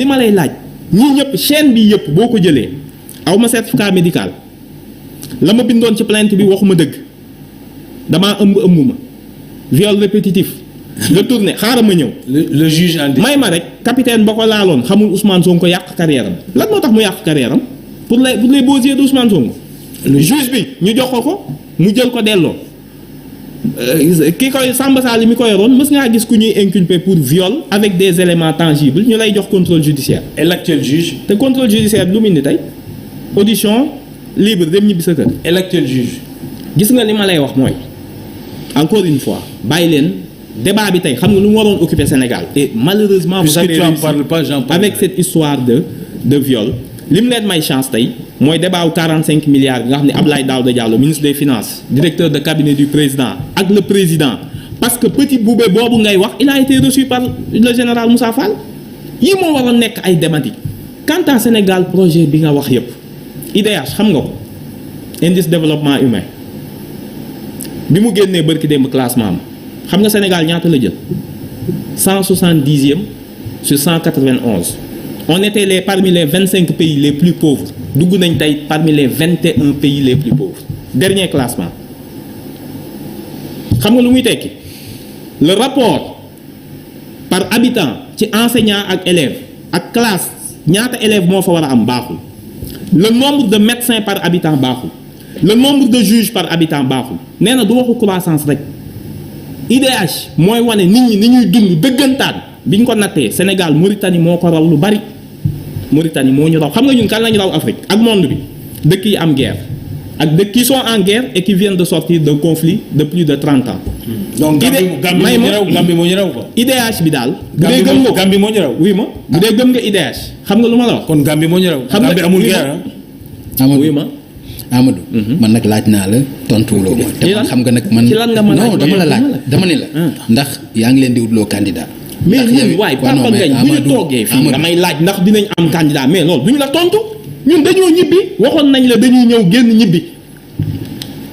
li ma lay laaj ñii ñëpp chaîne bi yëpp boo ko jëlee aw ma certificat médical la ma bindoon ci plainte bi waxuma dëgg damaa ëmbuma viol répétitif nga tourné xaaral ma ñëw. le juge en dit. may ma rek capitaine ba ko laaloon xamul Ousmane Sonko yàq carrière am lan moo tax mu yàq carrière am pour les beaux yeux de Ousmane Sonko. le juge bi ñu jox ko mu jël ko delloo kii koy Samba Sall mi ko yoroon mës ngaa gis ku ñuy inculpé pour viol avec des éléments tangibles ñu lay jox contrôle judiciaire. et l'actuel juge. te contrôle judiciaire lu mu indi tey audition libre dem ñibbi sa kër. et l'actuel juge. gis nga li ma lay wax mooy encore une fois bàyyi leen débat bi tey xam nga lu mu waroon occuper Sénégal et malheureusement. vous avez réussi avec cette histoire de viol. li mu leen may chance tey mooy débat wu 45 milliards bi nga xam ne Abdoulaye Daouda Diallo ministre des finances directeur de cabinet du président ak le président parce que petit boubé boobu ngay wax il a été reçu par le général Moussa Fall yii moo waroon nekk ay thématiques quant à Sénégal projet bi nga wax yépp IDH xam nga ko indice développement humain bi mu génnee bërki démb classement am xam nga Sénégal ñaata la jël 170e sur 191. on était parmi les 25 pays les plus pauvres dugg nañ tey parmi les 21 pays les plus pauvres dernier classement xam nga lu muy tekki le rapport par habitant ci enseignant ak élève ak classe ñaata élève moo fa war a am baaxul le nombre de médecins par habitant baaxul le nombre de juges par habitant baaxul nee na du waxu croissance rek IDH mooy wane nit ñi ni ñuy dund dëggantaan bi ñu ko nattee Sénégal Mauritanie moo ko raw lu bari Mauritanie moo ñu raw xam nga ñun kan lañu raw Afrique ak monde bi dëkk yi am guerre ak dëkk qui sont en guerre et qui viennent de sortir d'un conflit de plus de 30 ans. donc Gambie moo ñu raw quoi. IDH bi daal. Gambie moo ñu raw. oui ma bu dee gëm nga IDH xam nga lu ma la wax. kon Gambie moo ñu raw. xam nga Gambie amul guerre oui ma Amadou. man nag laaj naa la tontuwuloo ma. te man xam nga nag man ci lan nga ma laaj non dama la laaj dama ne la. ndax yaa ngi leen di wutloo candidat. mais ñun waay Papa Ngagne bu ñu toogee fii damay laaj ndax dinañ am candidat mais loolu duñu la tontu ñun dañoo ñibbi waxoon nañ la dañuy ñëw génn ñibbi.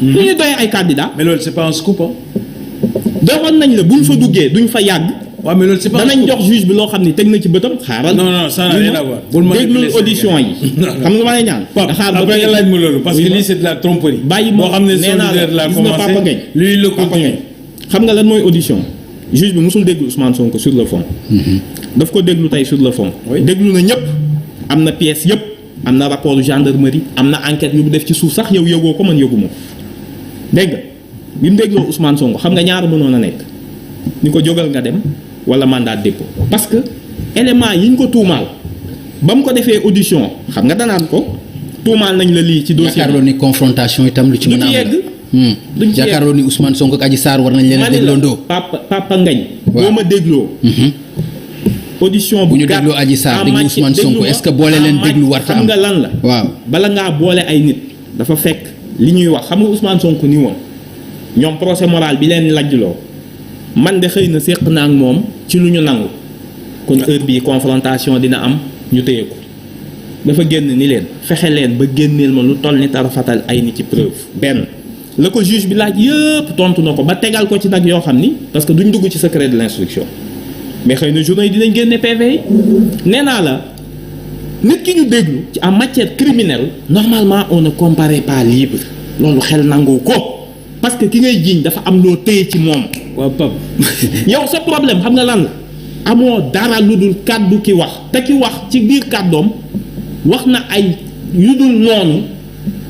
du ñu doy ay candidat. mais loolu c'est pas un scoop waxoon nañ la buñ fa duggee duñ fa yàgg. waaw mais loolu c'est pas danañ jox juge bi loo xam ni teg na ci bëtam xaaral. non ça n'a rien à voir. bul déglul audition yi. xam nga ma lay ñaan. xaar ba nga laaj ma loolu parce que lii c'est de la tromperie. bàyyi boo xam ne nee naa la la gis nga Papa Ngagne lui le continue. xam nga lan mooy audition juge bi musul déglu Ousmane Sonko sur le fond. daf ko déglu tey sur le fond. déglu na ñëpp am na pièce yëpp am na rapport gendarmerie am na enquête yu mu def ci suuf sax yow yëgoo ko man yëguma dégg nga bi mu dégloo Ousmane Sonko xam nga ñaar mënoon a nekk ni ko jógal nga dem wala mandat de dépôt parce que élément yi ñu ko tuumaal ba mu ko defee audition xam nga danaan ko tuumaal nañ la lii ci dossier yaakaarloo ni confrontation itam lu ci mën a am la duñ ci yaakaarloo ni Ousmane Sonko ak Adji Sarr war nañ leen a dégloondoo. Papa Ngagne boo ma dégloo audition bu ñu dégloo Adji Sarr déglu Ousmane Sonko est-ce que boole leen déglu warta am xam nga lan la waaw bala ngaa boole ay nit dafa fekk li ñuy wax xam nga Ousmane Sonko ni woon ñoom procès moral bi leen lajjloo man de xëy na séq naa ak moom ci lu ñu nangu kon heure bii confrontation dina am ñu téye ko dafa génn ni leen fexe leen ba génneel ma lu toll ni tarafatal ay nit ci preuve benn la ko juge bi laaj yëpp tontu na ko ba tegal ko ci nag yoo xam ni parce que duñ dugg ci secret de l'instruction mais xëy na journaux yi dinañ génne PV yi nee naa la nit ki ñu déglu ci en matière criminelle normalement on ne comparaît pas libre loolu xel nangu ko parce que ki ngay jiiñ dafa am loo téye ci moom. waaw Pape yow sa problème xam nga lan la amoo dara lu dul kàddu ki wax te ki wax ci biir kàddoom wax na ay yu dul noonu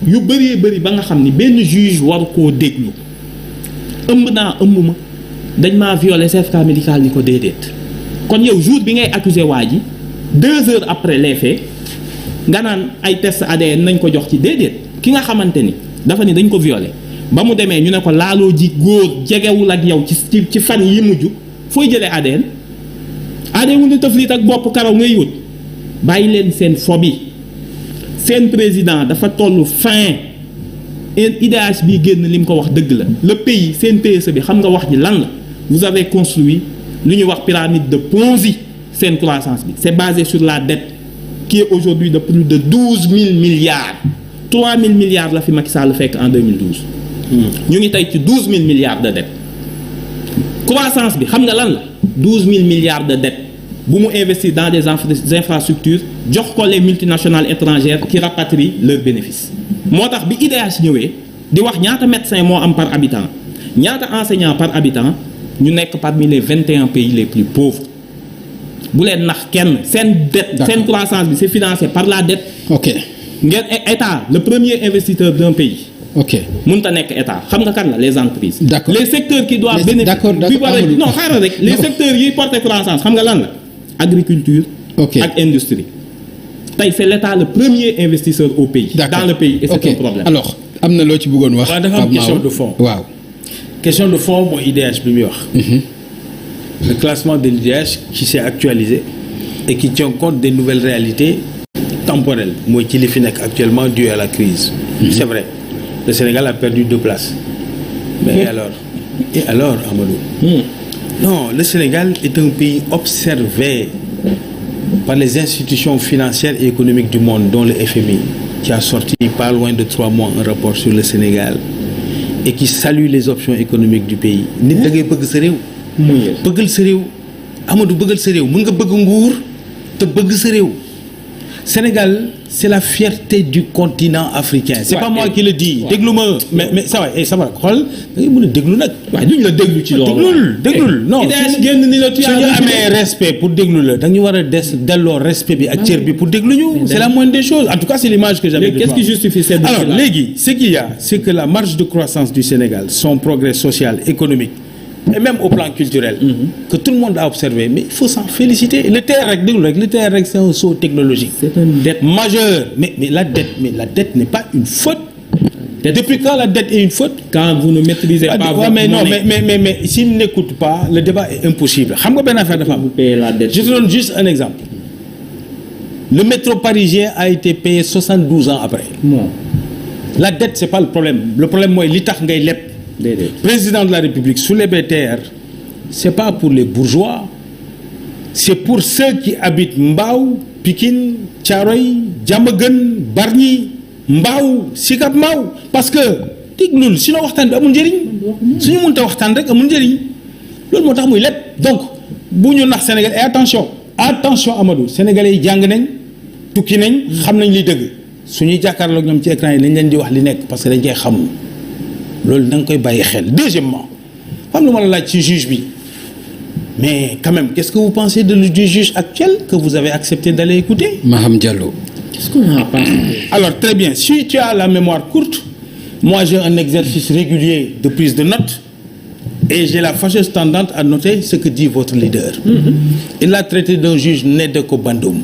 yu bëree bëri ba nga xam ni benn juge war koo déglu ëmb naa ëmb ma dañ maa violé certificat médical ni ko déedéet kon yow jour bi ngay accusé waa ji 2 heures après les faits nga naan ay test ADN nañ ko jox ci déedéet ki nga xamante ni dafa ni dañ ko violé ba mu demee ñu ne ko laaloo ji góor jegewul ak yow ci fan yi mujj fooy jëlee ADN wu ñu tëflit ak bopp karaw ngay wut bàyyi leen seen fobi seen président dafa toll fin IDH bi génn li mu ko wax dëgg la le pays seen PSE bi xam nga wax ji lan la vous avez construit lu ñuy wax pyramide de Ponzi seen croissance bi c'est basé sur la dette qui est aujourd'hui de plus de 12 000 milliards 3 000 milliards la fi Macky Sall fekk en 2012 ñu ngi tey ci 12 000 milliards de dette croissance bi xam nga lan la 12 000 milliards de dette bu mu investir dans des infrastructures jox ko les multinationales étrangères qui rapatrient leurs bénéfices moo tax bi IDH ñëwee di wax ñaata médecin moo am par habitant ñaata enseignant par habitant ñu nekk parmi les 21 pays les plus pauvres bu leen nax kenn seen dette seen croissance bi c'est financé par la dette. ok ngeen état le premier investisseur d'un pays. ok mënut a nekk état xam nga kan la les entreprises. D'accord. les secteurs qui doivent bénéficier. d'accord non xaaral rek les secteurs yiy porter croissance xam nga lan la agriculture. ok ak industrie. tey c'est l'état le premier investisseur au pays. D'accord. dans le pays et c'est ok un problème. alors am na loo ci bëggoon wax. waaw dafa am question de fond. waaw. question de fond mooy IDH bi muy wax. Le classement de l'IDH qui s'est actualisé et qui tient compte des nouvelles réalités temporelles mooy ci li fi nekk actuellement dû à la crise. C'est vrai le Sénégal a perdu 2 places. Mais alors Amadou. Non, le Sénégal est un pays observé par les institutions financières et économiques du monde, dont le FMI, qui a sorti pas loin de 3 mois un rapport sur le Sénégal et qui salue les options économiques du pays. Nit da ngay bëgg sa réew. bëggal sa réew Amadou bëggal sa réew mën nga bëgg nguur te bëgg sa réew. Sénégal c'est la fierté du continent africain. C'est pas moi qui le dis. déglu ma mais ça va ça va xool da ngay mën a déglu nag. waaw duñ la déglu ci loolu. déglul non génn ni la su ñu amee respect pour déglu la dañu war a delloo respect bi ak cër bi pour déglu ñu. C'est la moindre des choses en tout cas c'est l'image que j'avais. Qu'est-ce qui justifie cette alors léegi ce qu'il y a c'est que la marge de croissance du Sénégal son progrès social économique et même au plan culturel. Que tout le monde a observé mais il faut s'en féliciter. Le TER rek déglu rek le TER rek c'est un saut technologique. C'est une dette majeure mais la dette n'est pas une faute. Depuis quand la dette est une faute? Quand vous ne maîtrisez pas votre mais non monnaie. mais s'il n'écoute pas le débat est impossible. Xam nga benn affaire dafa am. Vous payez la dette. Je te donne juste un exemple. Le métro parisien a été payé 72 ans après. Non. La dette c'est pas le problème. Le problème mooy li tax ngay leb. Déedéet. Président de la République sous les BTR c'est pas pour les bourgeois c'est pour ceux qui habitent Mbao Pikine Thiaroye Diamaguène Bargny Mbao Sicap Mbao parce que déglul sinon waxtaan bi amul njëriñ suñu mënta waxtaan rek amul njëriñ loolu moo tax muy lépp donc bu ñu nax Sénégal et attention Amadou sénégalais yi jàng nañ tukki nañ xam nañ li dëgg suñuy jàkkaarloog ñoom ci écran yi nañ leen di wax li nekk parce que dañ koy xamul loolu da nga koy bàyyi xel. Deuxièmement xam lu ma la laaj ci juge bi mais quand même qu'est-ce que vous pensez du juge actuel que vous avez accepté d'aller écouter? Maham Diallo. Qu'est-ce qu'on a pensé? Alors très bien si tu as la mémoire courte moi j'ai un exercice régulier de prise de notes et j'ai la fâcheuse tendance à noter ce que dit votre leader. Il l'a traité d'un juge né de ko Bandoum.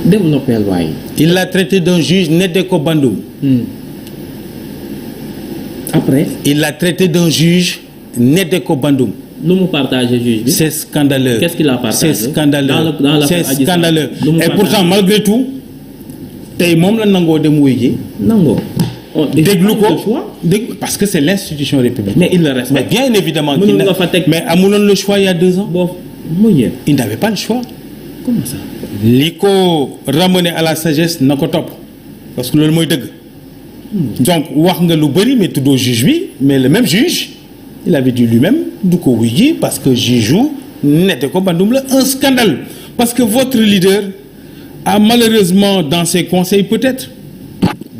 Développez waay. Il l'a traité d'un juge né de ko Bandoum. Après. Il l'a traité d'un juge né de ko Bandoum. lu mu partagé juge bi. C'est scandaleux. Qu'est-ce qu'il a partagé? C'est scandaleux. dans C'est scandaleux. lu mu Et partagé? pourtant malgré tout tey moom la nangoo dem wuy ji. nangoo. déglu ko déglu parce que c'est l'institution républicaine. mais il le respecte. Mais bien évidemment. Mënul nga fa teg. mais amuloon le choix il y a 2 ans. boo mu yéen. Il n'avait pas le choix. comment ça. li ko ramener à la sagesse na ko topp parce que loolu mooy dëgg. donc wax nga lu bëri mais tuddoo juge bi mais le même juge il avait dit lui-même du ko wuy ji parce que juge u nette ko Bandoum la un scandale parce que votre leader a malheureusement dans ses conseils peut-être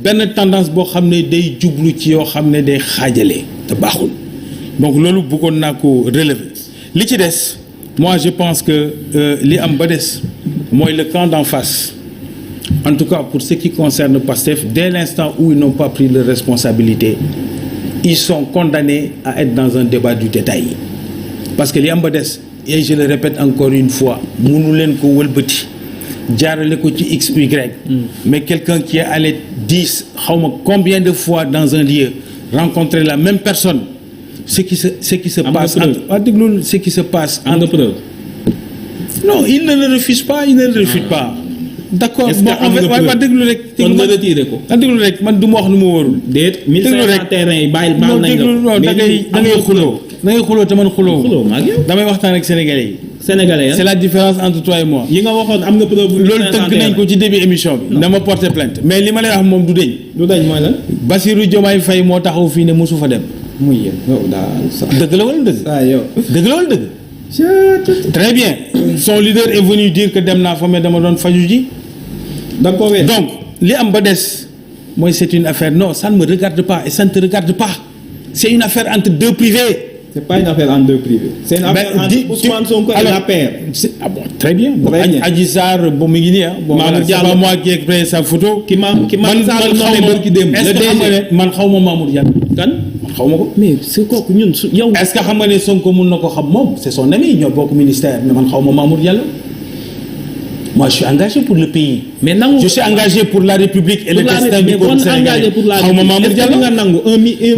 benn tendance boo xam ne day jublu ci yoo xam ne day xaajale te baaxul donc loolu bëggoon naa ko relever li ci des moi je pense que li am ba des mooy le camp d'en face en tout cas pour ce qui concerne Pastef dès l'instant où ils n'ont pas pris leurs responsabilités ils sont condamnés à être dans un débat du détail parce que li am ba des et je le répète encore une fois mënu leen ko wëlbati jaarale ko ci x y mais quelqu'un qui est allé 10 xawma combien de fois dans un lieu rencontrer la même personne ce qui se passe entre déglul ce qui se passe en preuve. Non, il ne le refuse pas, il ne le refute pas. D'accord. Est-ce que am nga preuve? waaw déglu rek. kon nga retiré ko. déglu rek man du ma wax nu mu wóorul. déet 1500 terrain yi bàyyi baal nañ la. da ngay xuloo te man xuloo. xuloo maa ngi yow. damay waxtaan ak sénégalais yi. sénégalais c'est la différence entre toi et moi. yi nga waxoon am nga preuve. loolu tënk nañ ko ci début émission bi. dama porter plainte mais li ma lay wax moom du deñ. du dañ mooy lan. Bassirou Diomaye Faye moo taxaw fii ne mosu fa dem. muy yéen yow daal sax. dëgg la wala dëgg. saa yow. dëgg la wala dëgg. très bien son leader est venu dire que dem naa fa mais dama doon faju ji. d'accord donc li am ba des mooy c'est une affaire non ça ne me regarde pas et ça ne te regarde pas c'est une affaire entre deux privés. c'est pas une affaire entre deux privés. c'est une affaire entre Ousmane Sonko et l'APR. Ah bon très bien. Très bien. Adji Sarr bon mi ngi nii ah. bon Mamour voilà, c'est pas moi qui ai créé sa photo. man Sall nommé bërki démb. est-ce que xam nga ne man xaw ma Mamour Diallo. kan man xaw ma ko. mais c'est kooku ñun yow. est-ce que xam nga ne Sonko mun na ko xam moom c'est son ami ñoo bokk ministère mais man xaw ma Mamour Diallo. moi je suis engagé pour le pays. mais nangu je suis engagé pour la République et le destin du peuple sénégalais. xaw ma Mamour Diallo nga nangu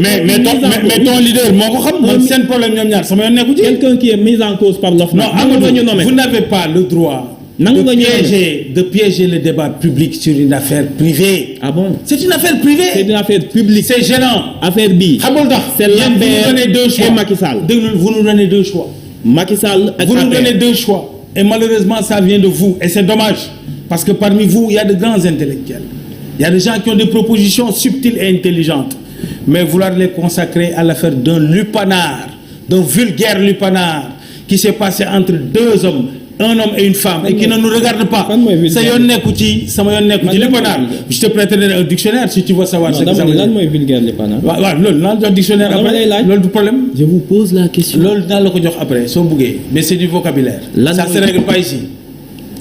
mais ton leader moo ko xam. man seen problème ñoom ñaar sama yoon nekku ci. quelqu'un qui est mis en cause par l'OFNAC. non Amadou vous n'avez pas le droit. de piéger le débat public sur une affaire privée. Ah bon? C'est une affaire privée. C'est une affaire publique. C'est gênant. Affaire bi. xamul tax c'est l'affaire et Macky Sall. Déglu vous nous donnez deux choix. Macky Sall ak vous nous donnez deux choix. Et malheureusement ça vient de vous et c'est dommage parce que parmi vous il y a de grands intellectuels. Il y a des gens qui ont des propositions subtiles et intelligentes. Mais vouloir les consacrer à l'affaire d'un lupanar, d'un vulgaire lupanar qui s'est passé entre deux hommes. Un homme et une femme et qui ne nous regarde pas. sa yoon nekku ci sama yoon nekku ci lupanar. Je te prêterai un dictionnaire si tu veux savoir ce que ça veut dire. lan mooy vulgaire lupanar. waaw loolu naa la jox dictionnaire après loolu du problème. Je vous pose la question. loolu naa la ko jox après soo buggee mais c'est du vocabulaire. Ça se règle pas ici.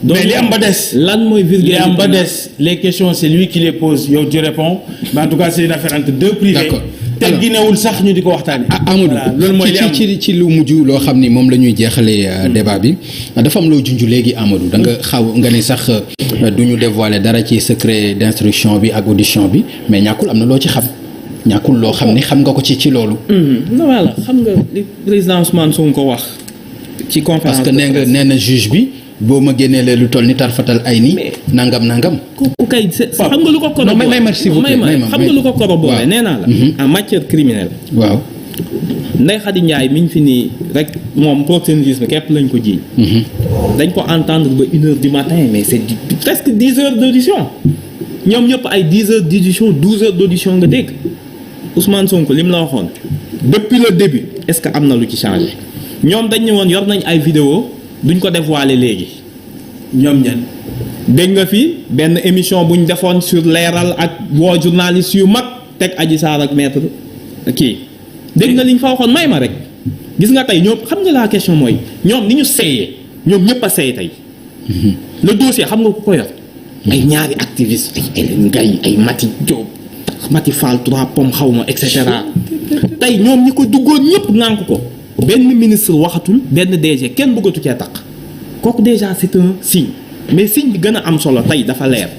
Donc, mais li am ba des. lan mooy vulgaire li am ba des les questions c'est lui qui les pose yow tu réponds mais en tout cas c'est une affaire entre deux privés. D'accord. te ginewul sax ñu di ko waxtaanee. Amadou loolu mooy li am ci lu mujj loo xam ni moom la ñuy jeexalee débat bi dafa am loo junj léegi Amadou da nga xaw nga ni sax du ñu dévoiler dara ci secret d'instruction bi ak audition bi mais ñàkkul am na loo ci xam ñàkkul loo xam ni xam nga ko ci loolu. non voilà xam nga li président Ousmane Sonko wax ci conférence. parce que nee na juge bi boo ma génnee lu toll ni tarfatal ay ni nangam. kooku kay xam nga lu ko corroboré. may s'il vous plaît xam nga lu ko corroboré nee naa la. en matière criminelle. waaw. Ndeye Khady Ndiaye mi ñu fi nii rek moom proxénétisme képp lañ ko jiiñ. dañ ko entendre ba 1h du matin mais c'est presque 10 heures d'audition ñoom ñëpp ay 10 heures d'audition 12 heures d'audition nga dégg Ousmane Sonko li mu la waxoon depuis le début est-ce que am na lu ci changé ñoom dañ ne woon yor nañ ay vidéo duñ ko dévoiler léegi. ñoom ñan. dégg nga fi benn émission buñ defoon sur leeral ak woo journaliste yu mag teg Adji Sarr ak maître kii dégg nga liñ fa waxoon may ma rek gis nga tey ñoom xam nga la question mooy ñoom ni ñu seeyee ñoom ñëpp a seey tey. le dossier xam nga ku ko yor. ay ñaari activistes ay Hélène Gaye ay Mati Diop Mati Fall 3 Pommes xaw ma et cetera tey ñoom ñi ko duggoon ñëpp nànk ko benn ministre waxatul benn DG kenn bëggatu cee taq kooku déjà c'est un signe mais signe bi gën a am solo tey dafa leer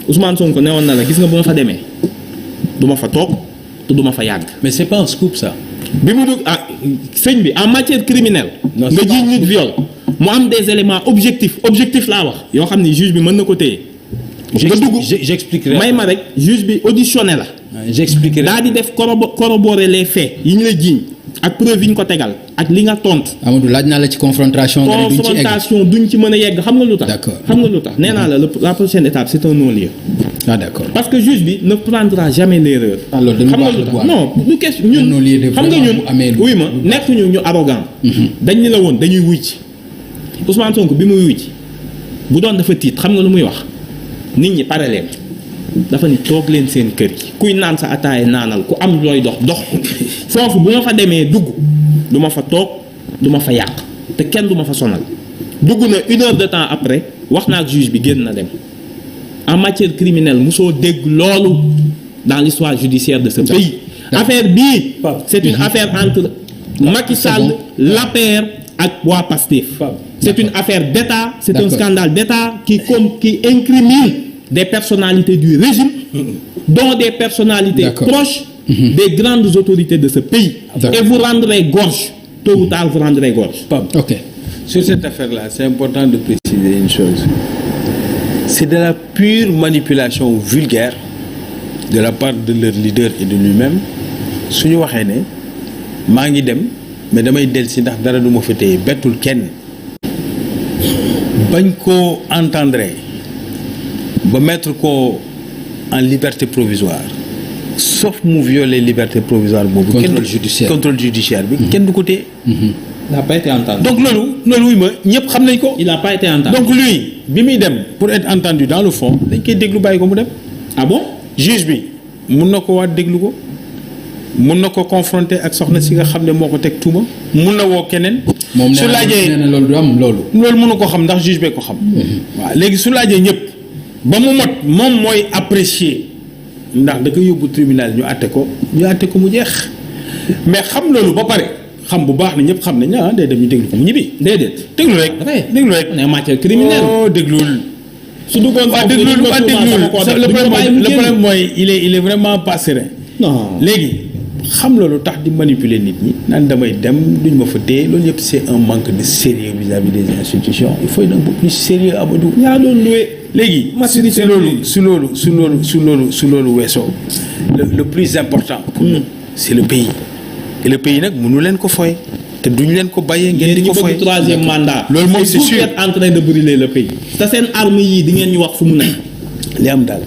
Ousmane Sonko newoon na la gis nga bu ma fa demee du ma fa toog te du ma fa yàgg. mais c'est pas un scoop ça. bi mu dugg sëñ bi en matière criminelle. nga jiiñ nit viol mu am des éléments objectifs laa wax yoo xam ni juge bi mën na ko téye. nga dugg j'expliquerai may ma rek juge bi auditionné la. j'expliquerai daa di def corroborer les faits yi ñu la jiiñ ak preuve yi ñu ko tegal ak li nga tontu. Amadou laaj naa la ci confrontation. duñ ci mën a yegg xam nga lu tax. d'accord xam nga lu tax nee naa la prochaine étape c'est un non-lieu. ah d'accord parce que juge bi ne prendra jamais l'erreur. alors xam nga lu tax non du question ñun xam nga ñun wuy ma nekkuñu ñu arrogant. dañ ni la woon dañuy wuy ci Ousmane Sonko bi muy wuy ci bu doon dafa tiit xam nga lu muy wax nit ñi pare leen dafa ni toog leen seen kër yi kuy naan sa ataaya naanal ku am looy dox foofu bu ma fa demee dugg du ma fa toog du ma fa yàq te kenn du ma fa sonal dugg na 1 heure de temps après wax naa ak juge bi génn na dem en matière criminelle mosoo dégg loolu dans l'histoire judiciaire de ce pays. affaire bii c'est une affaire entre Macky Sall l'APR ak waa Pastef. c'est une affaire d'État c'est un scandale d'État qui incrimine des personnalités du régime dont des personnalités proches des grandes autorités de ce pays. Et vous rendrez gorge tôt ou tard vous rendrez gorge. Ok. Sur cette affaire-là c'est important de préciser une chose. C'est de la pure manipulation vulgaire de la part de leur leader et de lui-même su ñu waxee ne maa ngi dem mais damay dellusi ndax dara du ma fa téye bettul kenn bañ koo entendre ba mettre ko en liberté provisoire sauf mu violer liberté provisoire boobu. contrôle judiciaire bi kenn du ko téye. il n'a pas été entendu. donc loolu wuy ma ñëpp xam nañ ko. il n'a pas été entendu. donc lui bi muy dem pour être entendu dans le fond dañ koy déglu bàyyi ko mu dem. ah bon. juge bi mun na ko waat déglu ko mun na ko confronter ak soxna si nga xam ne moo ko teg tuuma mun na woo keneen. moom su laajee nee na loolu du am loolu. loolu mënu ko xam ndax juge bee ko xam. waaw léegi su laajee ñëpp ba mu mot moom mooy apprécier ndax da ko yóbbu tribunal ñu àtte ko mu jeex mais xam loolu ba pare xam bu baax ne ñëpp xam nañ ah day dem ñu déglu ko mu ñibbi. déedéet. déglu rek déglu rek. on est en matière criminelle. oh déglul. su duggoon waa déglul le problème mooy il est vraiment pas serein. non léegi xam loolu tax di manipuler nit ñi naan damay dem duñ ma fa téye loolu yëpp c'est un manque de sérieux vis-à-vis des institutions il faut être un peu plus sérieux Amadou. yaa doon loué. léegi su loolu weesoo le plus important pour nous c'est le pays et le pays nag mënu leen ko foye te duñ leen ko bàyyee ngeen di ko foye. bëgg troisième mandat. loolu moom c'est sûr. vous êtes en train de brûler le pays. te seen armes yii di ngeen ñu wax fu mu nekk. li am daal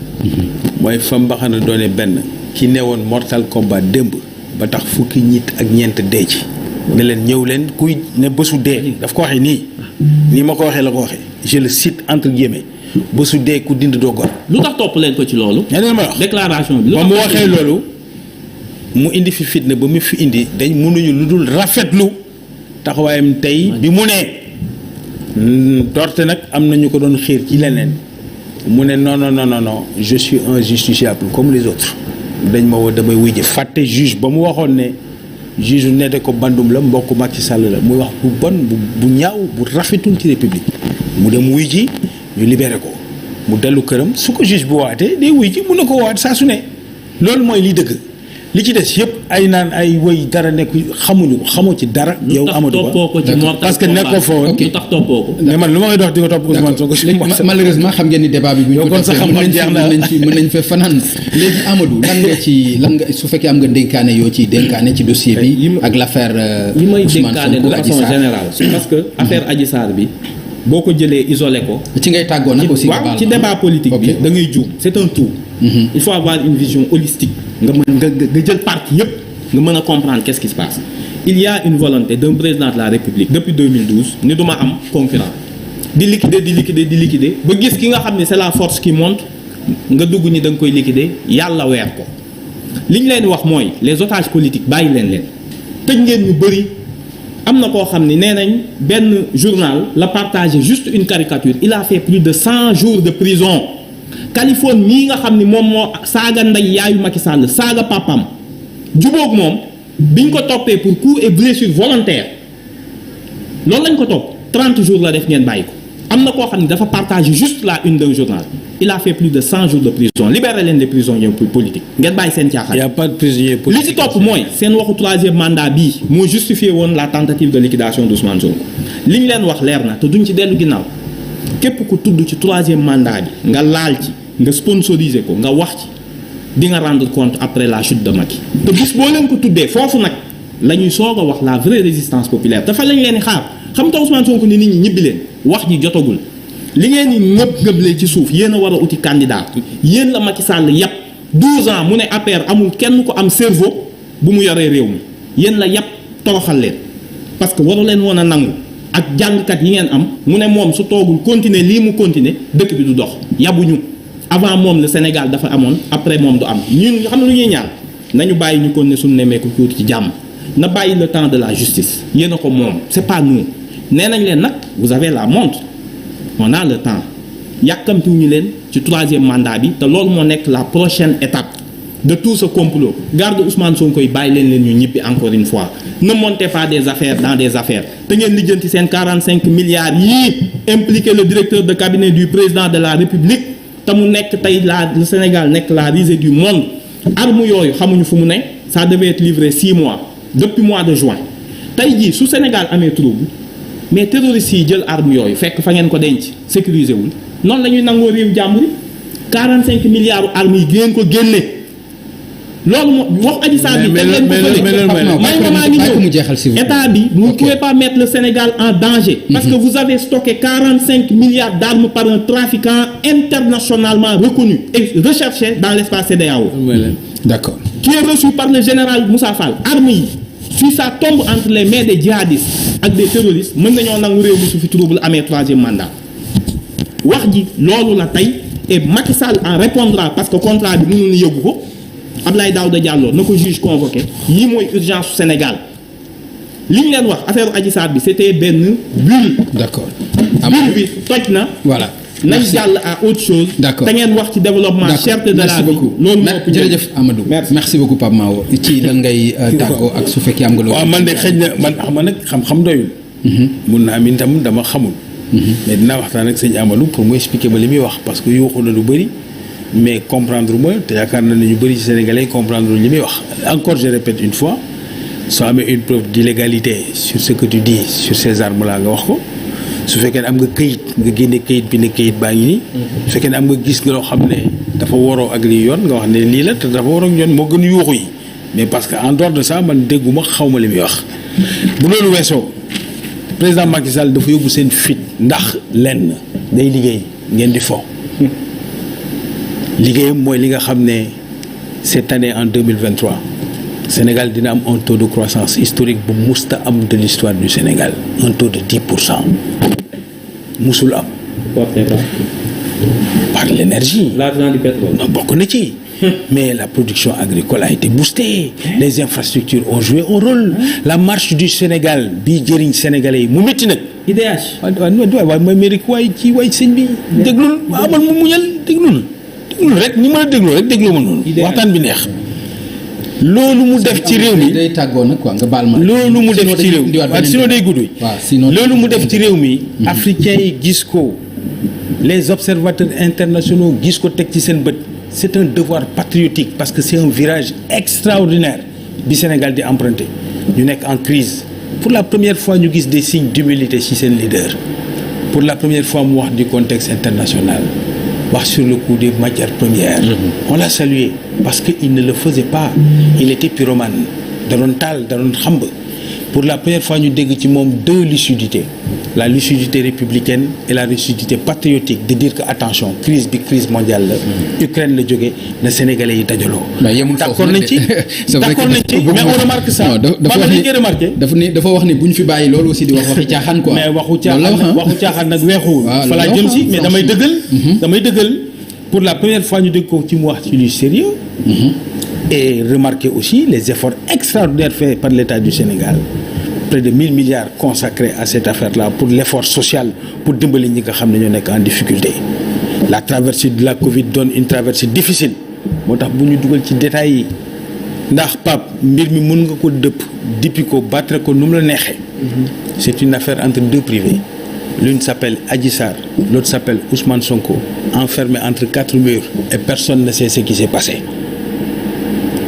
mooy fa mbaxana doone benn ki newoon mortal combat démb ba tax fukki nit ak ñeent dee ci ne leen ñëw leen kuy ne bésu dee daf ko waxee nii ma ko waxee la ko waxee je le cite entre guillemets bésu dee ku dind doo gor. lu tax topp leen ko ci loolu. yaa ngi ma wax déclaration bi. ba mu waxee loolu mu indi fi fitna ba mu fi indi dañ mënuñu lu dul rafetlu taxawaayam tey bi mu ne doorte nag am na ñu ko doon xiir ci leneen mu ne non je suis un justiciable comme les autres dañ ma woo damay wuy ji fàtte juge ba mu waxoon ne juge u nede ko bandum la mbokk Macky Sall la muy wax bu bon bu ñaaw bu rafetul ci république mu dem wuy ji ñu libéré ko mu dellu këram su ko juge bu waatee day wuy ji mun na ko waat saa su ne loolu mooy li dëgg li ci des yëpp ay naan ay woy dara nekk xamoo ci dara. yow Amadou Ba parce que nekkoo fa woon. lu tax toppoo ko. mais man lu ma koy dox di ko topp Ousmane Sonko. malheureusement xam ngeen ni débat bi bu ñu ko kon sa xam-xam jeex na mën nañ fa fanaan léegi Amadou lan nga su fekkee am nga dénkaane yoo ciy dénkaane ci dossier bi ak l'affaire yi may Ousmane dénkaane Sonko de Adji façon Sarr générale parce que affaire Adji Sarr bi boo ko jëlee isolé ko. ci ngay tàggoo nag aussi waaw ci débat politique bi da ngay juum c'est un tout. Il faut avoir une vision holistique nga jël parti yëpp nga mën a comprendre qu'est-ce qui se passe. Il y a une volonté d'un président de la République depuis 2012 ni duma am concurrent di liquider ba gis ki nga xam ne c'est la force qui monte nga dugg ni da nga koy liquider yàlla weer ko li ñu leen wax mooy les otages politiques bàyyi leen tëj ngeen ñu bëri. am na koo xam ne nee nañ benn journal la partagé juste une caricature il a fait plus de 100 jours de prison Californie mii nga xam ni moom moo saaga ndey yaayu Macky Sall saaga papam jubóog moom biñ ko toppee pour coups et blessures volontaires loolu lañ ko topp 30 jours la def ngeen bàyyi ko am na koo xam ne dafa partagé juste la une d'un journal il a fait plus de 100 jours de prison libéré leen des prisonniers politiques ngeen bàyyi seen caaxaan. y a pas de prisonnier politique. li ci topp mooy seen waxu troisième mandat bii moo justifié woon la tentative de liquidation d'Ousmane Sonko li ñu leen wax leer na te duñ ci dellu ginnaaw képp ku tudd ci troisième mandat bi nga laal ci nga sponsoriser ko nga wax ci di nga rendre compte après la chute de Macky te bis boo leen ko tuddee foofu nag la ñuy soog a wax la vraie résistance populaire dafa lañ leen di xaar xam nga Ousmane Sonko ni nit ñi ñibbi leen wax ji jotagul li ngeen ni ngëblee ci suuf yéen a war a uti candidat yéen la Macky Sall yàpp 12 ans mu ne APR amul kenn ko am cerveau bu mu yoree réew mi yéen la yàpp toroxal leen parce que waru leen woon a nangu ak jàngkat yi ngeen am mu ne moom su toogul continuer lii mu continuer dëkk bi du dox yabuñu avant moom le Sénégal dafa amoon après moom du am ñun xam ne lu ñuy ñaan nañu bàyyi ñu kon ne suñu nemmeeku tuuti ci jàmm na bàyyi le temps de la justice yéen a ko moom c'est pas nous nee nañ leen nag vous avez la montre on a le temps yàkkamtiwuñu leen ci troisième mandat bi te loolu moo nekk la prochaine étape de tout ce complot garde Ousmane Sonko yi bàyyi leen ñu ñibbi encore une fois ne montez pas des affaires dans des affaires te ngeen lijjanti seen 45 milliards yii impliqué le directeur de cabinet du président de la République te mu nekk tey le Sénégal nekk la risée du monde arme yooyu xamuñu fu mu ne ça devait être livré 6 mois depuis mois de juin tey jii su Sénégal amee trouble mais terroristes yi jël arme yooyu fekk fa ngeen ko denc sécurisé wul noonu la ñuy nangoo réew jàmbur 45 milliards armes yi ngeen ko génne loolu moo wax Adji Sarr bi. état bi vous ne pouvez pas mettre le Sénégal en danger. parce que vous avez stocké 45 milliards d'armes par un trafiquant internationalement reconnu et recherché dans l'espace CEDEAO. D'accord. qui est reçu par le général Moussa Fall armes yi si ça tombe entre les mains des djihadistes ak des terroristes mën nañoo nangu réew mi su fi trouble amee troisième mandat wax ji loolu la tey et Macky Sall en répondra parce que contrat bi mënul yëgu ko Abdoulaye Daouda Diallo na ko juge convoqué lii mooy urgence su Sénégal li ñu leen wax affaire Adji Sarr bi c'était benn bulle. d'accord bulle bi toj na. voilà. nañ jàll à autre chose. d'accord te ngeen wax ci développement. cherté de la vie loolu moo jërëjëf Amadou. merci beaucoup Pape Mahawa ci lan ngay tàggoo ak su fekkee am nga. waaw man de xëy na man xam nag xam-xam doyul. mun naa am itam dama xamul. mais dinaa waxtaan ak sëñ Amadou pour mu expliquer ma li muy wax parce que yuuxu na lu bëri mais comprendre ma te yaakaar na ne ñu bëri ci Sénégalais comprendre li muy wax encore je répète une fois soo amee une preuve d'illégalité sur ce que tu dis sur ces armes là nga wax ko. su fekkee ne am nga këyit nga génne këyit bi ne këyit baa ngi nii. su fekkee ne am nga gis nga loo xam ne dafa waroo ak lii yoon nga wax ne lii la te dafa waroo ak yoon moo gën yuuxu yi mais parce que en dehors de ça man dégguma xawma li muy wax. bu loolu weesoo président Macky Sall dafa yóbbu seen fit ndax lenn day liggéey ngeen di fo. liggéeyam mooy li nga xam ne cette année en 2023 Sénégal dina am un taux de croissance historique bu musta am de l'histoire du Sénégal un taux de 10%. musul am. par l'énergie. l'argent du pétrole. bokk na ci. mais la production agricole a été boostée. les infrastructures ont joué un rôle. la marche du Sénégal bii jëriñ Sénégalais yi mu métti nag. IDH. waaw mooy mairie waay ci waay sëñ bi. déglul amal mu muñal déglul rek ni mën a dégloo rek dégloo ma noonu. waxtaan bi neex. loolu mu def ci réew mi day tàggoo nag quoi nga baal ma. loolu mu def ci réew mi waaw sinon day gudd. waaw sinon loolu mu def ci réew mi. africains yi gis ko les observateurs internationaux gis ko teg ci seen bët. c'est un devoir patriotique parce que c'est un virage extraordinaire bi Sénégal di emprunter. ñu nekk en crise pour la première fois ñu gis des signes d'humilité ci seen leader. pour la première fois mu wax du contexte international. wax sur le coût des matières premières. On l'a salué parce que il ne le faisait pas. Il était pyromane. da doon taal da doon xamb. pour la première fois ñu dégg ci moom deux lucidités. la lucidité républicaine et la lucidité patriotique de dire que attention crise bi crise mondiale la. Ukraine la jógee na Sénégalais yi dajaloo. d'accord nañ ci d'accord nañ ci mais on remarque ça. dafa wax ni bu ñu fi bàyyi loolu aussi di wax waxi caaxaan quoi. mais waxu caaxaan nag weexu. fa laa jëm si mais damay dëggal. pour la première fois ñu dégg ko ci mu wax ci lu sérieux. et remarquer aussi les efforts extraordinaires faits par l'État du Sénégal. près de 1000 milliards consacrés à cette affaire-là pour l'effort social pour dimbali ñi nga xam ne ñoo nekk en difficulté. la traversée de la Covid donne une traversée difficile moo tax bu ñu dugal ci détails yi ndax Pape mbir mi mën nga ko dëpp dippi ko battre ko nu mu la neexee. c'est une affaire entre deux privés. l'une s'appelle Adji Sarr l'autre s'appelle Ousmane Sonko enfermé entre quatre murs et personne ne sait ce qui s'est passé.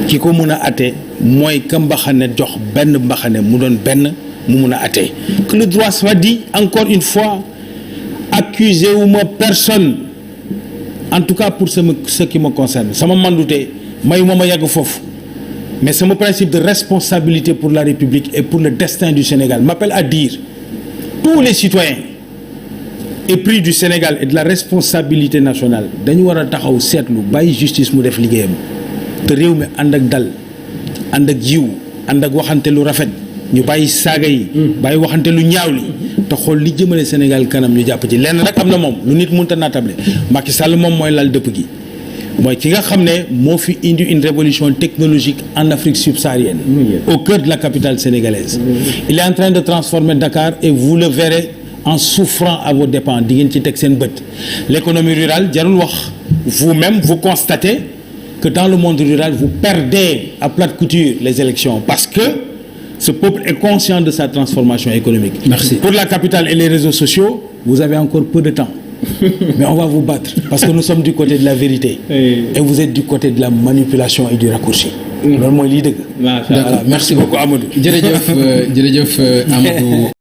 ki ko mun a atte mooy ka mbaxane jox benn mbaxane mu doon benn mu mun a atte que le droit soit dit encore une fois accusé wu ma personne en tout cas pour ce qui me concerne sama mandute mayu ma yàgg foofu mais sama principe de responsabilité pour la République et pour le destin du Sénégal m'appelle à dire tous les citoyens épris du Sénégal et de la responsabilité nationale dañu war a taxaw seetlu bàyyi justice mu def liggéeyam te réew mi ànd ak dal ànd ak jiw ànd ak waxante lu rafet ñu bàyyi saaga yi bàyyi waxante lu ñaaw li te xool li jëmale Sénégal kanam ñu jàpp ci lenn rek am na moom lu nit mënta naatable Macky Sall moom mooy lal dëpp gi mooy ki nga xam ne moo fi indi une révolution technologique en Afrique subsaharienne au cœur de la capitale sénégalaise il est en train de transformer Dakar et vous le verrez en souffrant à vos dépens di ngeen ci teg seen bët l'économie rurale jarul wax vous-même vous constatez que dans le monde rural vous perdez à plate couture les élections parce que ce peuple est conscient de sa transformation économique. Merci. Pour la capitale et les réseaux sociaux vous avez encore peu de temps mais on va vous battre parce que nous sommes du côté de la vérité et vous êtes du côté de la manipulation et du raccourci. loolu mooy lii dëgg. Voilà, merci beaucoup Amadou. jërëjëf Amadou.